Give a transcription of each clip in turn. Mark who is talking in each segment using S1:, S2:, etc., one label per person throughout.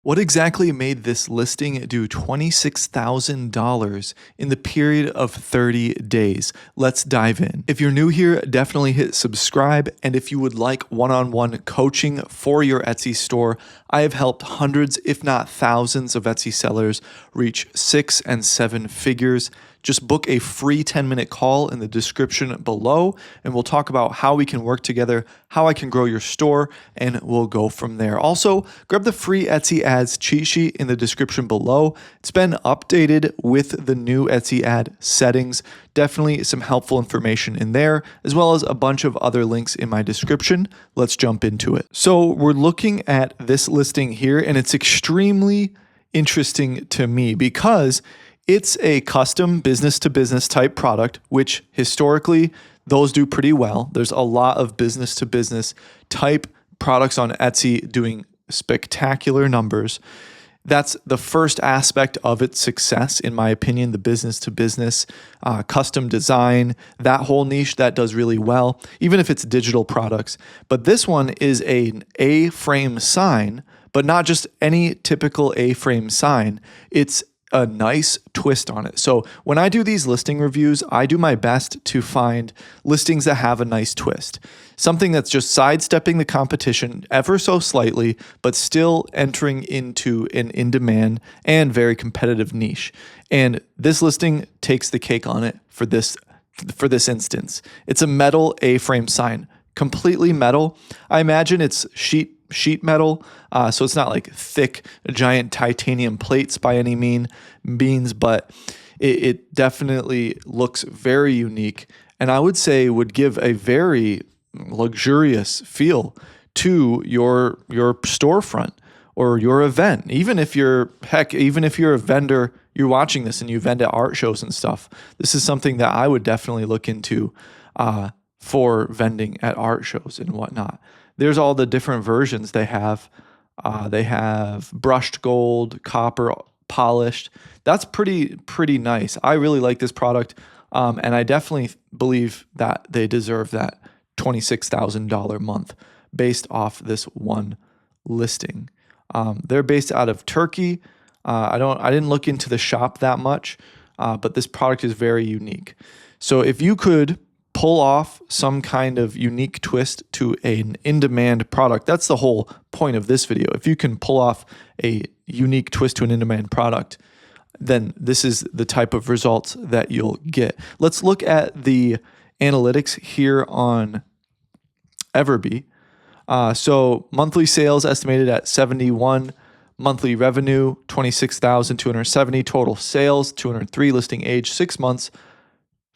S1: What exactly made this listing do $26,000 in the period of 30 days? Let's dive in. If you're new here, definitely hit subscribe. And if you would like one-on-one coaching for your Etsy store, I have helped hundreds, if not thousands, of Etsy sellers reach 6 and 7 figures. Just book a free 10-minute call in the description below, and we'll talk about how we can work together, how I can grow your store, and we'll go from there. Also, grab the free Etsy ads cheat sheet in the description below. It's been updated with the new Etsy ad settings. Definitely some helpful information in there, as well as a bunch of other links in my description. Let's jump into it. So we're looking at this listing here, and it's extremely interesting to me because it's a custom business-to-business type product, which historically those do pretty well. There's a lot of business-to-business type products on Etsy doing spectacular numbers. That's the first aspect of its success, in my opinion, the business-to-business, custom design, that whole niche that does really well, even if it's digital products. But this one is an A-frame sign, but not just any typical A-frame sign. It's a nice twist on it. So when I do these listing reviews, I do my best to find listings that have a nice twist. Something that's just sidestepping the competition ever so slightly, but still entering into an in-demand and very competitive niche. And this listing takes the cake on it for this instance. It's a metal A-frame sign, completely metal. I imagine it's sheet metal, so it's not like thick, giant titanium plates by any means, but it definitely looks very unique, and I would say would give a very luxurious feel to your storefront or your event. Even if you're a vendor, you're watching this and you vend at art shows and stuff, this is something that I would definitely look into for vending at art shows and whatnot. There's all the different versions they have. They have brushed gold, copper, polished. That's pretty nice. I really like this product, and I definitely believe that they deserve that $26,000 month based off this one listing. They're based out of Turkey. I didn't look into the shop that much, but this product is very unique. So if you could pull off some kind of unique twist to an in-demand product. That's the whole point of this video. If you can pull off a unique twist to an in-demand product, then this is the type of results that you'll get. Let's look at the analytics here on Everbee. So monthly sales estimated at 71, monthly revenue 26,270, total sales 203, listing age 6 months,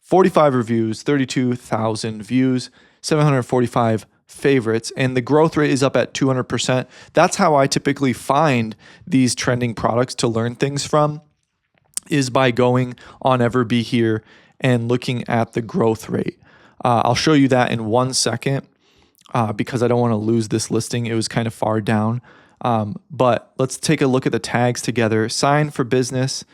S1: 45 reviews, 32,000 views, 745 favorites, and the growth rate is up at 200%. That's how I typically find these trending products to learn things from, is by going on Everbee here and looking at the growth rate. I'll show you that in 1 second because I don't want to lose this listing. It was kind of far down. But let's take a look at the tags together. Sign for business,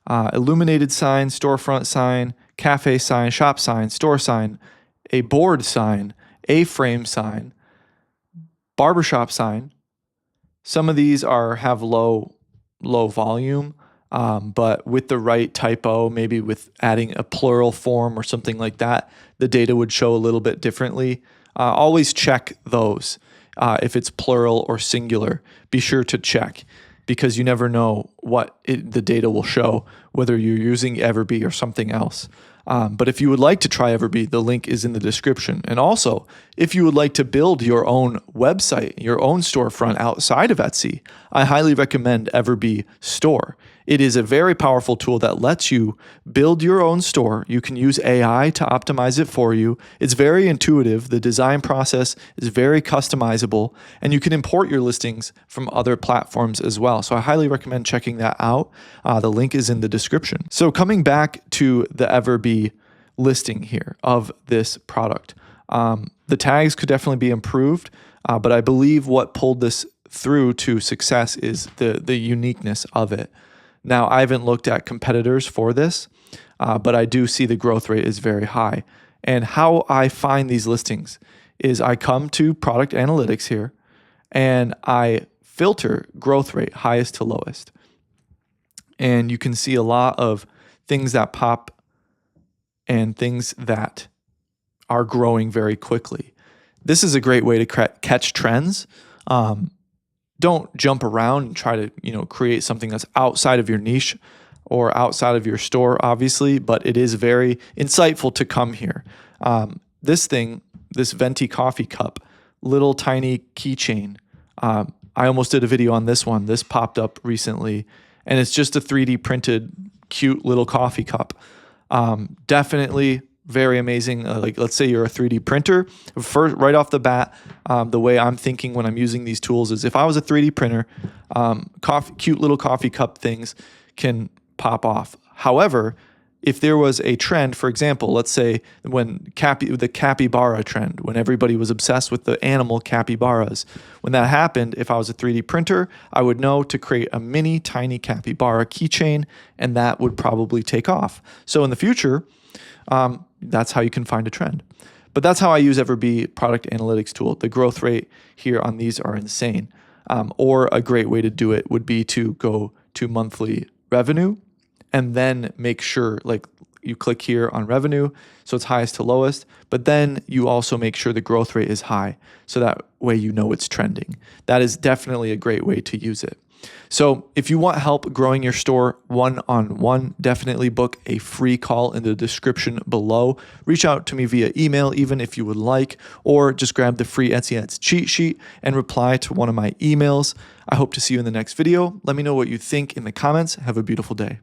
S1: illuminated sign, storefront sign, cafe sign, shop sign, store sign, a board sign, A-frame sign, barbershop sign. Some of these have low volume, but with the right typo, maybe with adding a plural form or something like that, the data would show a little bit differently. Always check those. If it's plural or singular, be sure to check, because you never know what the data will show, whether you're using Everbee or something else. But if you would like to try Everbee, the link is in the description. And also, if you would like to build your own website, your own storefront outside of Etsy, I highly recommend Everbee Store. It is a very powerful tool that lets you build your own store. You can use AI to optimize it for you. It's very intuitive. The design process is very customizable, and you can import your listings from other platforms as well. So I highly recommend checking that out. The link is in the description. So coming back to the Everbee listing here of this product, the tags could definitely be improved, but I believe what pulled this through to success is the uniqueness of it. Now, I haven't looked at competitors for this, but I do see the growth rate is very high. And how I find these listings is I come to product analytics here and I filter growth rate, highest to lowest. And you can see a lot of things that pop and things that are growing very quickly. This is a great way to catch trends. Don't jump around and try to, create something that's outside of your niche or outside of your store, obviously, but it is very insightful to come here. This venti coffee cup, little tiny keychain. I almost did a video on this one. This popped up recently, and it's just a 3D printed, cute little coffee cup. Definitely very amazing. Like, let's say you're a 3D printer. First, right off the bat, the way I'm thinking when I'm using these tools is if I was a 3D printer, cute little coffee cup things can pop off. However, if there was a trend, for example, let's say when the capybara trend, when everybody was obsessed with the animal capybaras, when that happened, if I was a 3D printer, I would know to create a mini tiny capybara keychain, and that would probably take off. So in the future, that's how you can find a trend. But that's how I use Everbee product analytics tool. The growth rate here on these are insane. Or a great way to do it would be to go to monthly revenue and then make sure, like, you click here on revenue, so it's highest to lowest, but then you also make sure the growth rate is high, so that way you know it's trending. That is definitely a great way to use it. So if you want help growing your store one-on-one, definitely book a free call in the description below. Reach out to me via email, even if you would like, or just grab the free Etsy Ads cheat sheet and reply to one of my emails. I hope to see you in the next video. Let me know what you think in the comments. Have a beautiful day.